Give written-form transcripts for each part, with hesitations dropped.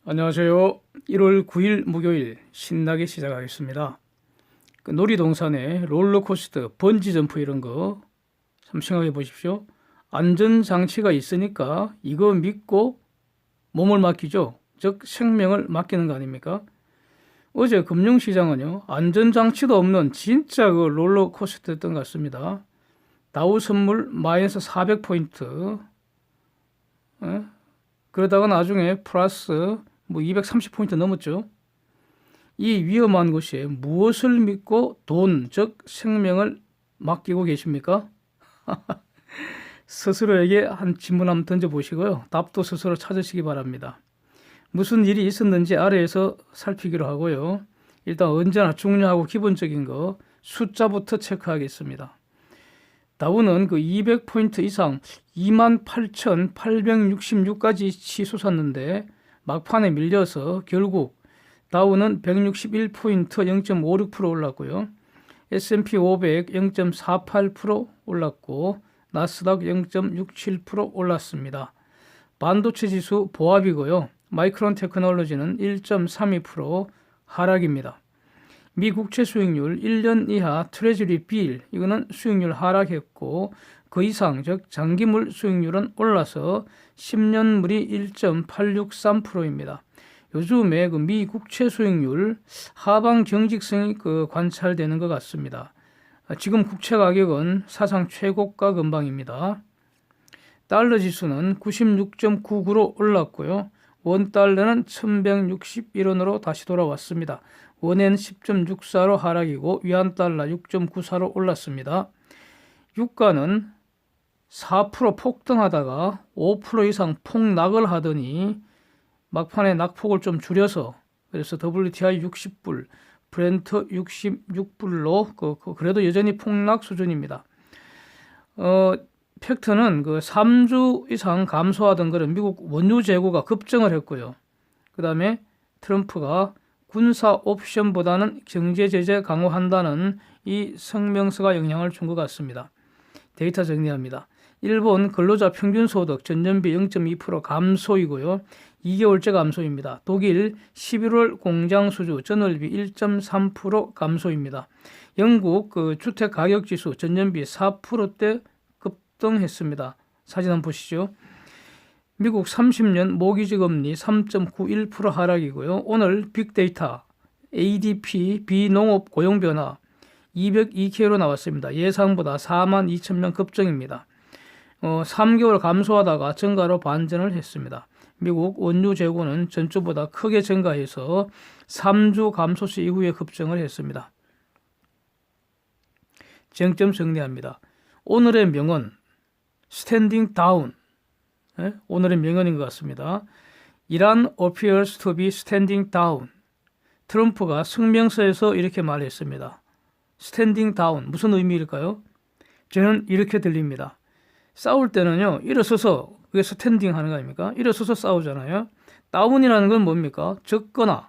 안녕하세요. 1월 9일 목요일 신나게 시작하겠습니다. 놀이동산에 롤러코스터, 번지점프 이런 거 좀 생각해 보십시오. 안전장치가 있으니까 이거 믿고 몸을 맡기죠. 즉 생명을 맡기는 거 아닙니까? 어제 금융시장은요. 안전장치도 없는 진짜 그 롤러코스터였던 것 같습니다. 다우 선물 마이너스 400포인트. 그러다가 나중에 플러스 230포인트 넘었죠. 이 위험한 곳에 무엇을 믿고 돈, 즉 생명을 맡기고 계십니까? 스스로에게 한 질문 한번 던져보시고요. 답도 스스로 찾으시기 바랍니다. 무슨 일이 있었는지 아래에서 살피기로 하고요. 일단 언제나 중요하고 기본적인 거 숫자부터 체크하겠습니다. 다우는 그 200포인트 이상 28,866까지 치솟았는데 막판에 밀려서 결국 다우는 161포인트 0.56% 올랐고요. S&P 500 0.48% 올랐고 나스닥 0.67% 올랐습니다. 반도체 지수 보합이고요. 마이크론 테크놀로지는 1.32% 하락입니다. 미 국채 수익률 1년 이하 트레저리 빌 이거는 수익률 하락했고 그 이상 즉 장기물 수익률은 올라서 10년물이 1.863%입니다. 요즘에 그 미 국채 수익률 하방 경직성이 관찰되는 것 같습니다. 지금 국채 가격은 사상 최고가 근방입니다. 달러 지수는 96.99로 올랐고요. 원달러는 1161원으로 다시 돌아왔습니다. 원엔 10.64로 하락이고 위안달러 6.94로 올랐습니다. 유가는 4% 폭등하다가 5% 이상 폭락을 하더니 막판에 낙폭을 좀 줄여서 그래서 WTI 60불, 브렌트 66불로 그래도 여전히 폭락 수준입니다. 팩트는 3주 이상 감소하던 그런 미국 원유 재고가 급증을 했고요. 그 다음에 트럼프가 군사 옵션보다는 경제 제재 강화한다는 이 성명서가 영향을 준 것 같습니다. 데이터 정리합니다. 일본 근로자 평균 소득 전년비 0.2% 감소이고요. 2개월째 감소입니다. 독일 11월 공장 수주 전월비 1.3% 감소입니다. 영국 주택 가격 지수 전년비 4%대 급등했습니다. 사진 한번 보시죠. 미국 30년 모기지 금리 3.91% 하락이고요. 오늘 빅데이터 ADP 비농업 고용 변화 202K로 나왔습니다. 예상보다 4만 2천 명 급증입니다. 3개월 감소하다가 증가로 반전을 했습니다. 미국 원유 재고는 전주보다 크게 증가해서 3주 감소세 이후에 급증을 했습니다. 쟁점 정리합니다. 오늘의 명언 스탠딩 다운 오늘의 명언인 것 같습니다. Iran appears to be standing down. 트럼프가 성명서에서 이렇게 말했습니다. 스탠딩 다운 무슨 의미일까요? 저는 이렇게 들립니다. 싸울 때는요 일어서서 그게 스탠딩 하는 거 아닙니까? 일어서서 싸우잖아요. 다운이라는 건 뭡니까? 졌거나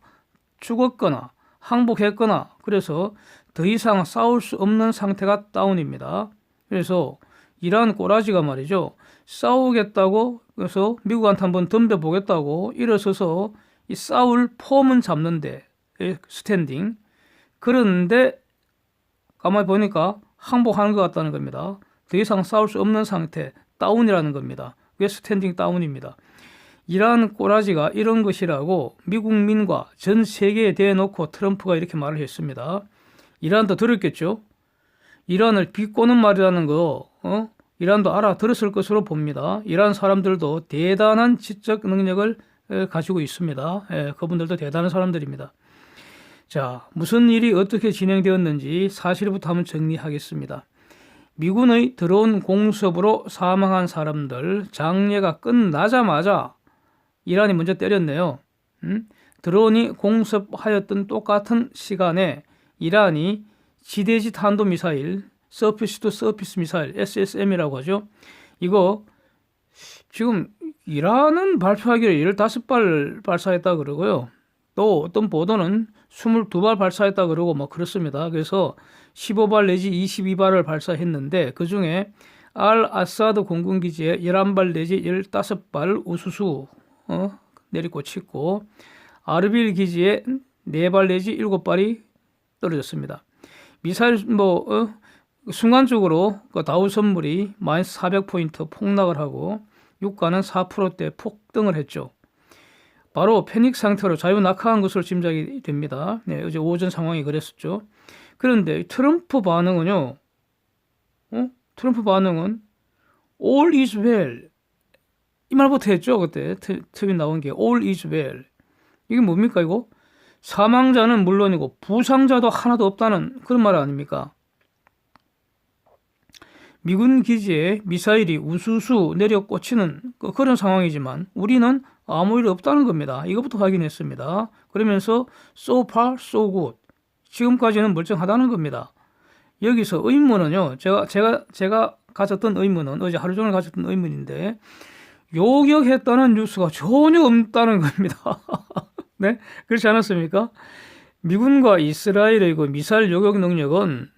죽었거나 항복했거나 그래서 더 이상 싸울 수 없는 상태가 다운입니다. 그래서 이란 꼬라지가 말이죠. 싸우겠다고 그래서 미국한테 한번 덤벼보겠다고 일어서서 이 싸울 폼은 잡는데 스탠딩 그런데 가만히 보니까 항복하는 것 같다는 겁니다. 더 이상 싸울 수 없는 상태 다운이라는 겁니다. 그게 스탠딩 다운입니다. 이란 꼬라지가 이런 것이라고 미국민과 전 세계에 대해놓고 트럼프가 이렇게 말을 했습니다. 이란도 들었겠죠? 이란을 비꼬는 말이라는 거 이란도 알아들었을 것으로 봅니다. 이란 사람들도 대단한 지적 능력을 가지고 있습니다. 그분들도 대단한 사람들입니다. 자, 무슨 일이 어떻게 진행되었는지 사실부터 한번 정리하겠습니다. 미군의 드론 공습으로 사망한 사람들 장례가 끝나자마자 이란이 먼저 때렸네요. 드론이 공습하였던 똑같은 시간에 이란이 지대지 탄도미사일 서피스 투 서피스 미사일 SSM이라고 하죠. 이거 지금 이란은 발표하기를 15발 발사했다 그러고요. 또 어떤 보도는 22발 발사했다 그러고 그렇습니다. 그래서 15발 내지 22발을 발사했는데 그중에 알 아사드 공군기지에 11발 내지 15발 우수수 내리꽂히고 아르빌 기지에 4발 내지 7발이 떨어졌습니다. 미사일 순간적으로 그 다우 선물이 마이너스 400포인트 폭락을 하고 유가는 4%대 폭등을 했죠. 바로 패닉 상태로 자유 낙하한 것으로 짐작이 됩니다. 네, 어제 오전 상황이 그랬었죠. 그런데 트럼프 반응은요. 트럼프 반응은 all is well 이 말부터 했죠. 그때 트윗 나온 게 all is well. 이게 뭡니까 이거? 사망자는 물론이고 부상자도 하나도 없다는 그런 말 아닙니까? 미군 기지에 미사일이 우수수 내려 꽂히는 그런 상황이지만 우리는 아무 일 없다는 겁니다. 이것부터 확인했습니다. 그러면서 so far so good. 지금까지는 멀쩡하다는 겁니다. 여기서 의문은요. 제가 가졌던 의문은 어제 하루 종일 가졌던 의문인데 요격했다는 뉴스가 전혀 없다는 겁니다. 네? 그렇지 않았습니까? 미군과 이스라엘의 그 미사일 요격 능력은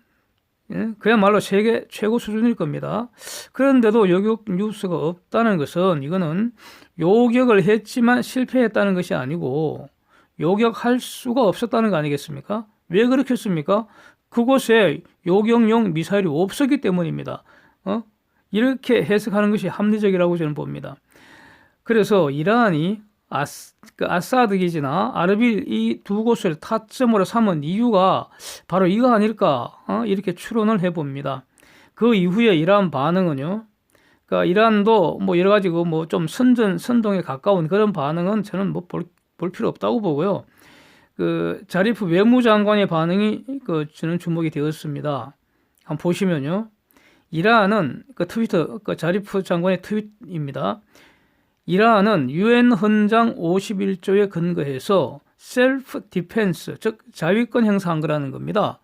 그야말로 세계 최고 수준일 겁니다. 그런데도 요격 뉴스가 없다는 것은 이거는 요격을 했지만 실패했다는 것이 아니고 요격할 수가 없었다는 거 아니겠습니까? 왜 그렇겠습니까? 그곳에 요격용 미사일이 없었기 때문입니다. 이렇게 해석하는 것이 합리적이라고 저는 봅니다. 그래서 이란이 아사드 기지나 아르빌 이 두 곳을 타점으로 삼은 이유가 바로 이거 아닐까 이렇게 추론을 해봅니다. 그 이후에 이란 반응은요. 그러니까 이란도 뭐 여러 가지 뭐 좀 선동에 가까운 그런 반응은 저는 뭐 볼 필요 없다고 보고요. 그 자리프 외무장관의 반응이 저는 주목이 되었습니다. 한번 보시면요. 이란은 그 트위터 자리프 장관의 트윗입니다. 이란은 유엔 헌장 51조에 근거해서 셀프 디펜스, 즉 자위권 행사한 거라는 겁니다.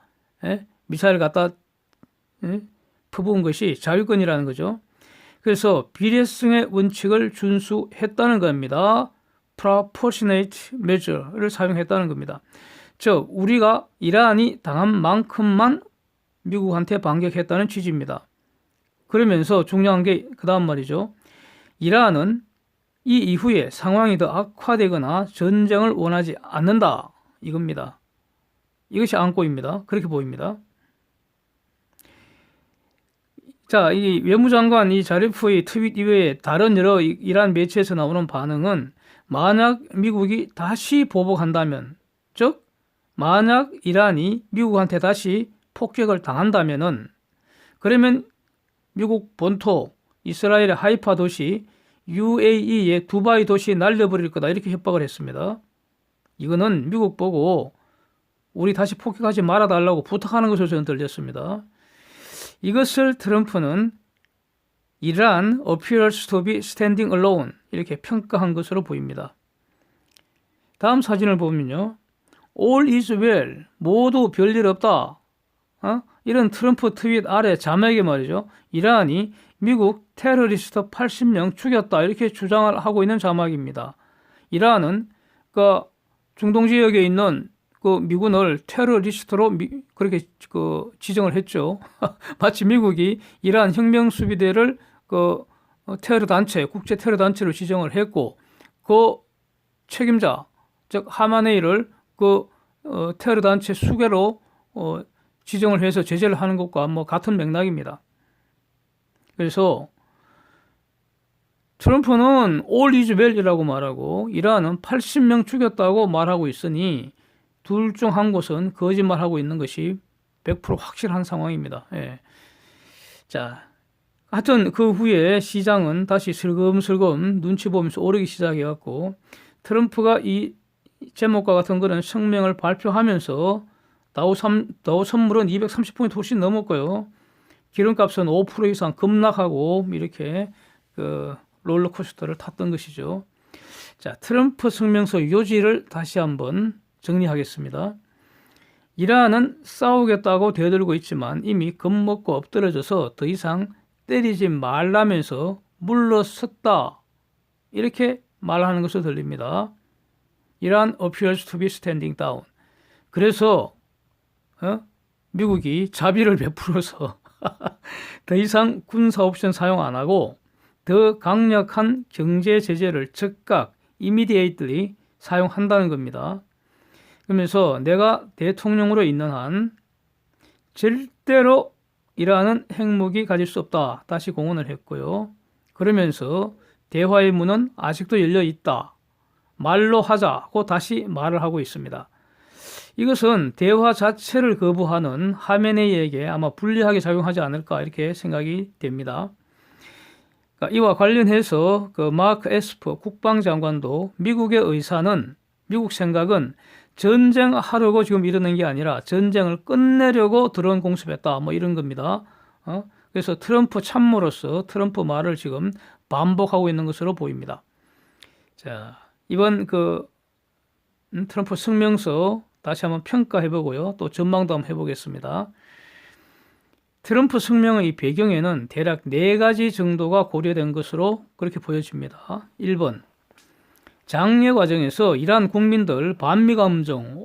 미사일 갖다 퍼부은 것이 자위권이라는 거죠. 그래서 비례성의 원칙을 준수했다는 겁니다. proportionate measure를 사용했다는 겁니다. 즉 우리가 이란이 당한 만큼만 미국한테 반격했다는 취지입니다. 그러면서 중요한 게 그 다음 말이죠. 이란은 이 이후에 상황이 더 악화되거나 전쟁을 원하지 않는다. 이겁니다. 이것이 안고입니다. 그렇게 보입니다. 자, 이 외무장관 이 자리프의 트윗 이외에 다른 여러 이란 매체에서 나오는 반응은 만약 미국이 다시 보복한다면, 즉 만약 이란이 미국한테 다시 폭격을 당한다면은 그러면 미국 본토 이스라엘의 하이파 도시 UAE의 두바이 도시 날려버릴 거다 이렇게 협박을 했습니다. 이거는 미국 보고 우리 다시 폭격하지 말아달라고 부탁하는 것으로 저는 들렸습니다. 이것을 트럼프는 이란 appears to be standing alone 이렇게 평가한 것으로 보입니다. 다음 사진을 보면요. all is well 모두 별일 없다. 이런 트럼프 트윗 아래 자막에 말이죠. 이란이 미국 테러리스트 80명 죽였다 이렇게 주장을 하고 있는 자막입니다. 이란은 그 중동 지역에 있는 그 미군을 테러리스트로 그렇게 지정을 했죠. 마치 미국이 이란 혁명수비대를 그 테러 단체, 국제 테러 단체로 지정을 했고 그 책임자, 즉 하마네이를 그 테러 단체 수괴로 지정을 해서 제재를 하는 것과 뭐 같은 맥락입니다. 그래서 트럼프는 all is well이라고 말하고 이란은 80명 죽였다고 말하고 있으니 둘 중 한 곳은 거짓말하고 있는 것이 100% 확실한 상황입니다. 예. 자, 하여튼 그 후에 시장은 다시 슬금슬금 눈치 보면서 오르기 시작해갖고 트럼프가 이 제목과 같은 그런 성명을 발표하면서 다우 선물은 230포인트 훨씬 넘었고요. 기름값은 5% 이상 급락하고 이렇게 그 롤러코스터를 탔던 것이죠. 자, 트럼프 성명서 요지를 다시 한번 정리하겠습니다. 이란은 싸우겠다고 대들고 있지만 이미 겁먹고 엎드려져서 더 이상 때리지 말라면서 물러섰다. 이렇게 말하는 것으로 들립니다. 이란 appears to be standing down. 그래서 미국이 자비를 베풀어서 더 이상 군사 옵션 사용 안 하고 더 강력한 경제 제재를 즉각 immediately 사용한다는 겁니다. 그러면서 내가 대통령으로 있는 한 절대로 이라는 핵무기 가질 수 없다. 다시 공언을 했고요. 그러면서 대화의 문은 아직도 열려 있다. 말로 하자고 다시 말을 하고 있습니다. 이것은 대화 자체를 거부하는 하메네이에게 아마 불리하게 작용하지 않을까 이렇게 생각이 됩니다. 그러니까 이와 관련해서 그 마크 에스퍼 국방장관도 미국 생각은 전쟁하려고 지금 이러는 게 아니라 전쟁을 끝내려고 드론 공습했다. 뭐 이런 겁니다. 그래서 트럼프 참모로서 트럼프 말을 지금 반복하고 있는 것으로 보입니다. 자, 이번 트럼프 성명서 다시 한번 평가해 보고요. 또 전망도 한번 해보겠습니다. 트럼프 성명의 배경에는 대략 4가지 정도가 고려된 것으로 그렇게 보여집니다. 1번, 장려 과정에서 이란 국민들 반미 감정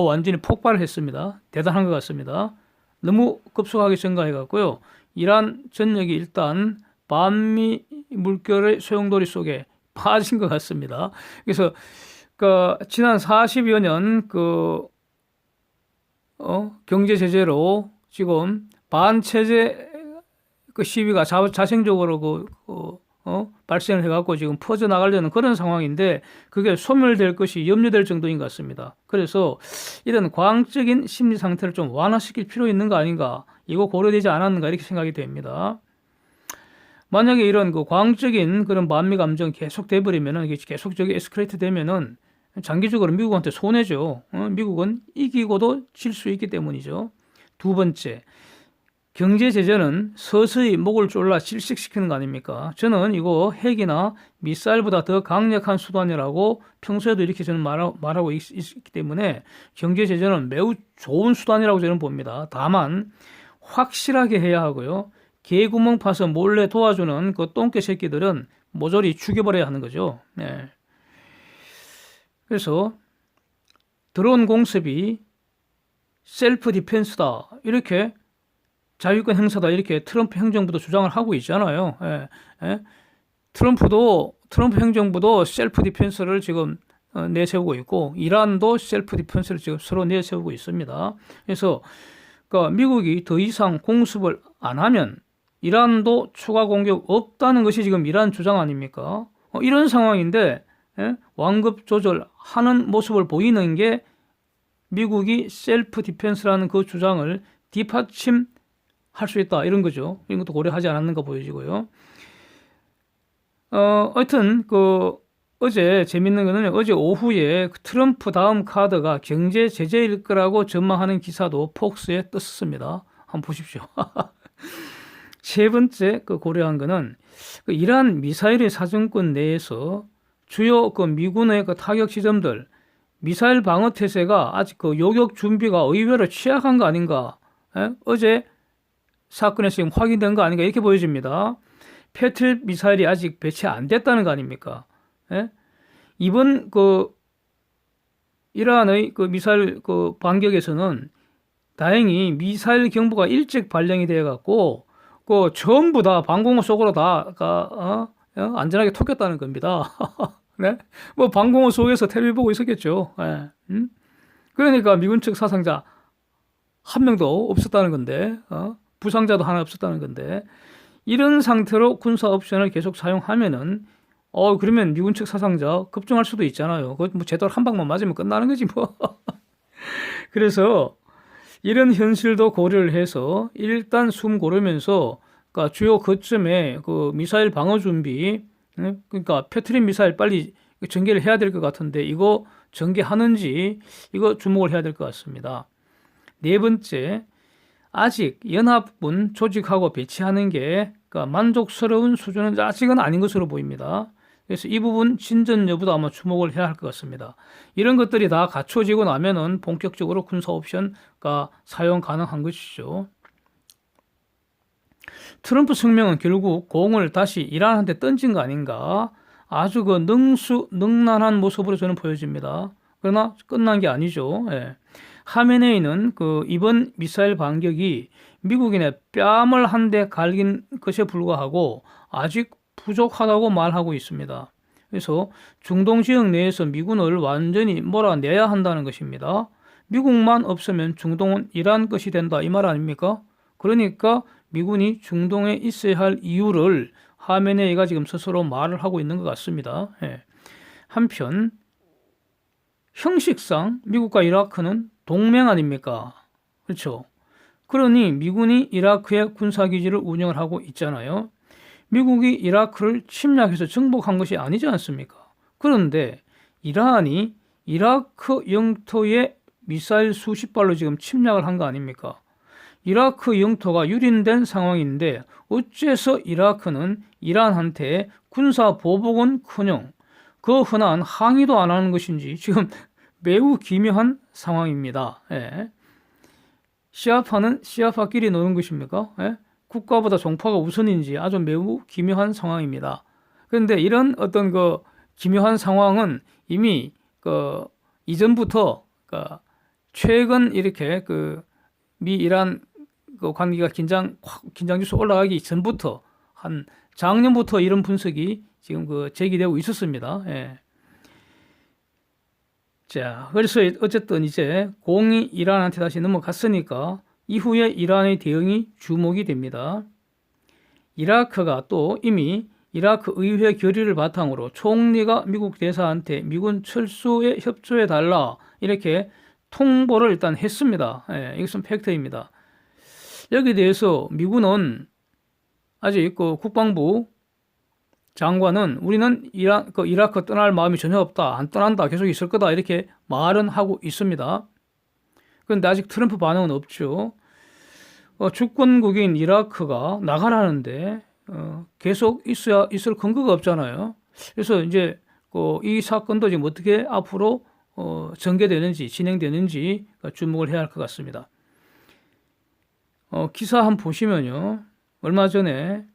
완전히 폭발했습니다. 대단한 것 같습니다. 너무 급속하게 증가해 갔고요. 이란 전역이 일단 반미 물결의 소용돌이 속에 빠진 것 같습니다. 그래서 지난 40여 년 경제 제재로 지금 반체제 시위가 자생적으로 발생을 해갖고 지금 퍼져나가려는 그런 상황인데 그게 소멸될 것이 염려될 정도인 것 같습니다. 그래서 이런 과학적인 심리 상태를 좀 완화시킬 필요 있는 거 아닌가, 이거 고려되지 않았는가 이렇게 생각이 됩니다. 만약에 이런 과학적인 그런 반미 감정 계속 돼버리면은, 이게 계속 에스컬레이트 되면은 장기적으로 미국한테 손해죠. 미국은 이기고도 질 수 있기 때문이죠. 2번째, 경제 제재는 서서히 목을 졸라 질식시키는 거 아닙니까? 저는 이거 핵이나 미사일보다 더 강력한 수단이라고 평소에도 이렇게 저는 말하고 있기 때문에 경제 제재는 매우 좋은 수단이라고 저는 봅니다. 다만 확실하게 해야 하고요. 개구멍 파서 몰래 도와주는 그 똥개 새끼들은 모조리 죽여버려야 하는 거죠. 네. 그래서 드론 공습이 셀프 디펜스다, 이렇게 자유권 행사다, 이렇게 트럼프 행정부도 주장을 하고 있잖아요. 트럼프 행정부도 셀프 디펜스를 지금 내세우고 있고, 이란도 셀프 디펜스를 지금 서로 내세우고 있습니다. 그래서 미국이 더 이상 공습을 안 하면 이란도 추가 공격 없다는 것이 지금 이란 주장 아닙니까? 이런 상황인데 완급 조절하는 모습을 보이는 게 미국이 셀프 디펜스라는 그 주장을 뒷받침할 수 있다, 이런 거죠. 이런 것도 고려하지 않았는가 보여지고요. 하여튼 어제 재밌는 거는, 어제 오후에 트럼프 다음 카드가 경제 제재일 거라고 전망하는 기사도 폭스에 떴습니다. 한번 보십시오. 세 번째 고려한 거는 이란 미사일의 사정권 내에서 주요 미군의 타격 지점들 미사일 방어 태세가 아직 요격 준비가 의외로 취약한 거 아닌가? 어제 사건에서 지금 확인된 거 아닌가, 이렇게 보여집니다. 패트리엇 미사일이 아직 배치 안 됐다는 거 아닙니까? 이번 이란의 미사일 반격에서는 다행히 미사일 경보가 일찍 발령이 되어 갖고 전부 다 방공호 속으로 다 안전하게 톡였다는 겁니다. 네? 방공호 속에서 텔레비 보고 있었겠죠. 그러니까 미군 측 사상자 한 명도 없었다는 건데, 부상자도 하나 없었다는 건데, 이런 상태로 군사 옵션을 계속 사용하면은 그러면 미군 측 사상자 급증할 수도 있잖아요. 제대로 한 방만 맞으면 끝나는 거지 뭐. 그래서 이런 현실도 고려를 해서 일단 숨 고르면서 주요 거점에 미사일 방어 준비, 그러니까 패트리엇 미사일 빨리 전개를 해야 될 것 같은데 이거 전개하는지 이거 주목을 해야 될 것 같습니다. 네 번째, 아직 연합군 조직하고 배치하는 게 만족스러운 수준은 아직은 아닌 것으로 보입니다. 그래서 이 부분 진전 여부도 아마 주목을 해야 할 것 같습니다. 이런 것들이 다 갖춰지고 나면은 본격적으로 군사 옵션가 사용 가능한 것이죠. 트럼프 성명은 결국 공을 다시 이란한테 던진 거 아닌가? 아주 능란한 모습으로 저는 보여집니다. 그러나 끝난 게 아니죠. 하메네이는 이번 미사일 반격이 미국인의 뺨을 한 대 갈긴 것에 불과하고 아직 부족하다고 말하고 있습니다. 그래서 중동 지역 내에서 미군을 완전히 몰아내야 한다는 것입니다. 미국만 없으면 중동은 이란 것이 된다 이 말 아닙니까? 그러니까 미군이 중동에 있어야 할 이유를 하메네이가 지금 스스로 말을 하고 있는 것 같습니다. 예. 한편 형식상 미국과 이라크는 동맹 아닙니까? 그렇죠? 그러니 미군이 이라크에 군사기지를 운영을 하고 있잖아요. 미국이 이라크를 침략해서 정복한 것이 아니지 않습니까? 그런데 이란이 이라크 영토에 미사일 수십 발로 지금 침략을 한 거 아닙니까? 이라크 영토가 유린된 상황인데 어째서 이라크는 이란한테 군사 보복은커녕 그 흔한 항의도 안 하는 것인지 지금 매우 기묘한 상황입니다. 예. 시아파는 시아파끼리 노는 것입니까? 예? 국가보다 종파가 우선인지 아주 매우 기묘한 상황입니다. 그런데 이런 어떤 그 기묘한 상황은 이미 그 이전부터 최근 이렇게 그 미 이란 그 관계가 긴장 지수 올라가기 전부터 한 작년부터 이런 분석이 지금 그 제기되고 있었습니다. 예. 자, 그래서 어쨌든 이제 공이 이란한테 다시 넘어갔으니까 이후에 이란의 대응이 주목이 됩니다. 이라크가 또 이미 이라크 의회 결의를 바탕으로 총리가 미국 대사한테 미군 철수에 협조해 달라 이렇게 통보를 일단 했습니다. 예, 이것은 팩트입니다. 여기에 대해서 미군은 아직 그 국방부 장관은 우리는 이라크 떠날 마음이 전혀 없다. 안 떠난다. 계속 있을 거다. 이렇게 말은 하고 있습니다. 그런데 아직 트럼프 반응은 없죠. 주권국인 이라크가 나가라는데 계속 있을 근거가 없잖아요. 그래서 이제 이 사건도 지금 어떻게 앞으로 전개되는지 진행되는지 주목을 해야 할 것 같습니다. 기사 한번 보시면요. 얼마 전에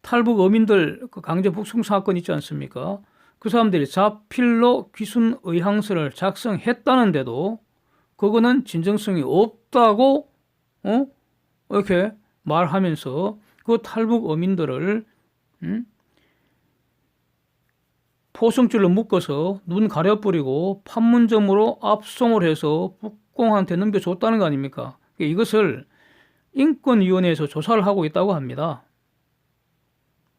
탈북 어민들 강제 북송 사건 있지 않습니까? 그 사람들이 자필로 귀순 의향서를 작성했다는데도 그거는 진정성이 없다고 이렇게 말하면서 그 탈북 어민들을 포승줄로 묶어서 눈 가려버리고 판문점으로 압송을 해서 북공한테 넘겨줬다는 거 아닙니까? 이것을 인권위원회에서 조사를 하고 있다고 합니다.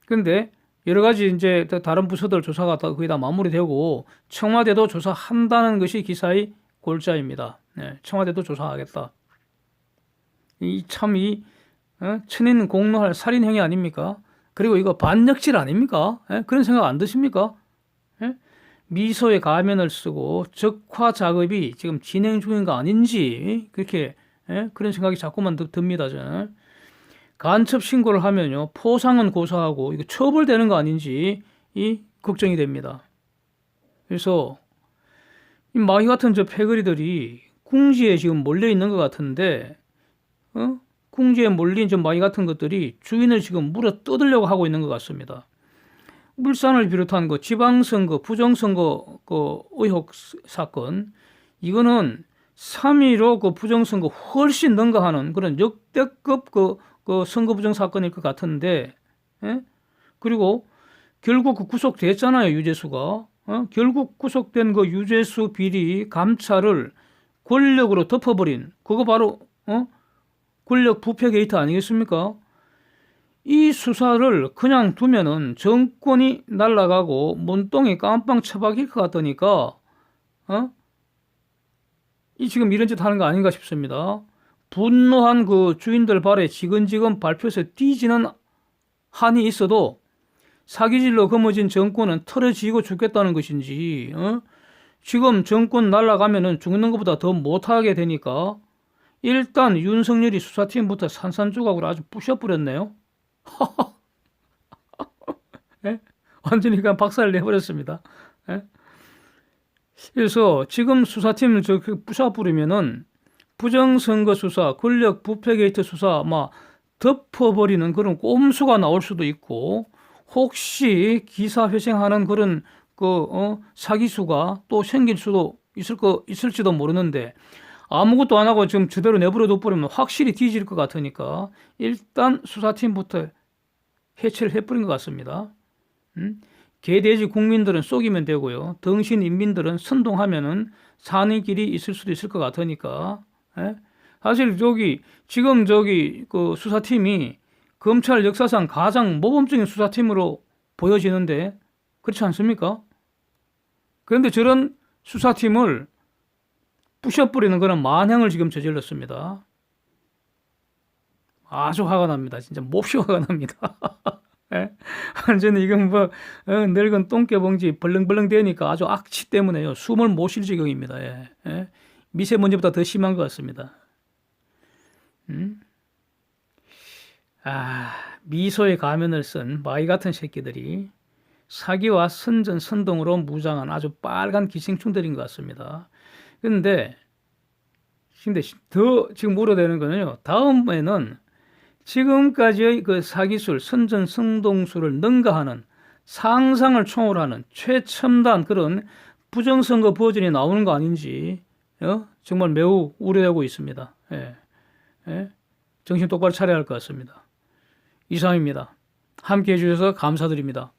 그런데 여러 가지 이제 다른 부서들 조사가 거의 다 마무리되고 청와대도 조사한다는 것이 기사의 골자입니다. 네, 청와대도 조사하겠다. 이 천인 공로할 살인 행위 아닙니까? 그리고 이거 반역질 아닙니까? 그런 생각 안 드십니까? 미소의 가면을 쓰고 적화 작업이 지금 진행 중인 거 아닌지 그렇게 그런 생각이 자꾸만 듭니다. 저는. 간첩 신고를 하면요 포상은 고사하고 이거 처벌되는 거 아닌지 걱정이 됩니다. 그래서 이 마귀 같은 저 패거리들이 궁지에 지금 몰려 있는 것 같은데 궁지에 몰린 저 마귀 같은 것들이 주인을 지금 물어 뜯으려고 하고 있는 것 같습니다. 울산을 비롯한 그 지방선거 부정선거 그 의혹 사건 이거는 3.15 그 부정선거 훨씬 능가하는 그런 역대급 그 선거 부정 사건일 것 같은데, 그리고 결국 구속됐잖아요, 유재수가. 결국 구속된 그 유재수 비리 감찰을 권력으로 덮어버린, 그거 바로, 권력 부패 게이트 아니겠습니까? 이 수사를 그냥 두면은 정권이 날아가고 문동이 깜빵 처박일 것 같으니까, 지금 이런 짓 하는 거 아닌가 싶습니다. 분노한 그 주인들 발에 지근지근 밟혀서 뛰지는 한이 있어도 사기질로 거머쥔 정권은 털어지고 죽겠다는 것인지 지금 정권 날아가면은 죽는 것보다 더 못하게 되니까 일단 윤석열이 수사팀부터 산산조각으로 아주 부셔버렸네요. 완전히 그냥 박살을 내버렸습니다. 그래서 지금 수사팀을 부셔버리면은 부정선거 수사, 권력 부패 게이트 수사 막 덮어버리는 그런 꼼수가 나올 수도 있고 혹시 기사 회생하는 그런 사기수가 또 생길 수도 있을지도 모르는데 아무것도 안 하고 지금 저대로 내버려 둬버리면 확실히 뒤질 것 같으니까 일단 수사팀부터 해체를 해버린 것 같습니다. 개돼지 국민들은 속이면 되고요. 덩신 인민들은 선동하면은 사는 길이 있을 수도 있을 것 같으니까. 예? 사실 지금 그 수사팀이 검찰 역사상 가장 모범적인 수사팀으로 보여지는데 그렇지 않습니까? 그런데 저런 수사팀을 부셔버리는 그런 만행을 지금 저질렀습니다. 아주 화가 납니다. 진짜 몹시 화가 납니다. 예? 완전히 이건 늙은 똥개봉지 벌렁벌렁 되니까 아주 악취 때문에요. 숨을 못 쉴 지경입니다. 예. 예? 미세먼지보다 더 심한 것 같습니다. 미소의 가면을 쓴 마이 같은 새끼들이 사기와 선전, 선동으로 무장한 아주 빨간 기생충들인 것 같습니다. 근데 더 지금 우려되는 거는요. 다음에는 지금까지의 그 사기술, 선전, 선동술을 능가하는 상상을 초월하는 최첨단 그런 부정선거 버전이 나오는 거 아닌지 정말 매우 우려되고 있습니다. 예. 예? 정신 똑바로 차려야 할 것 같습니다. 이상입니다. 함께 해주셔서 감사드립니다.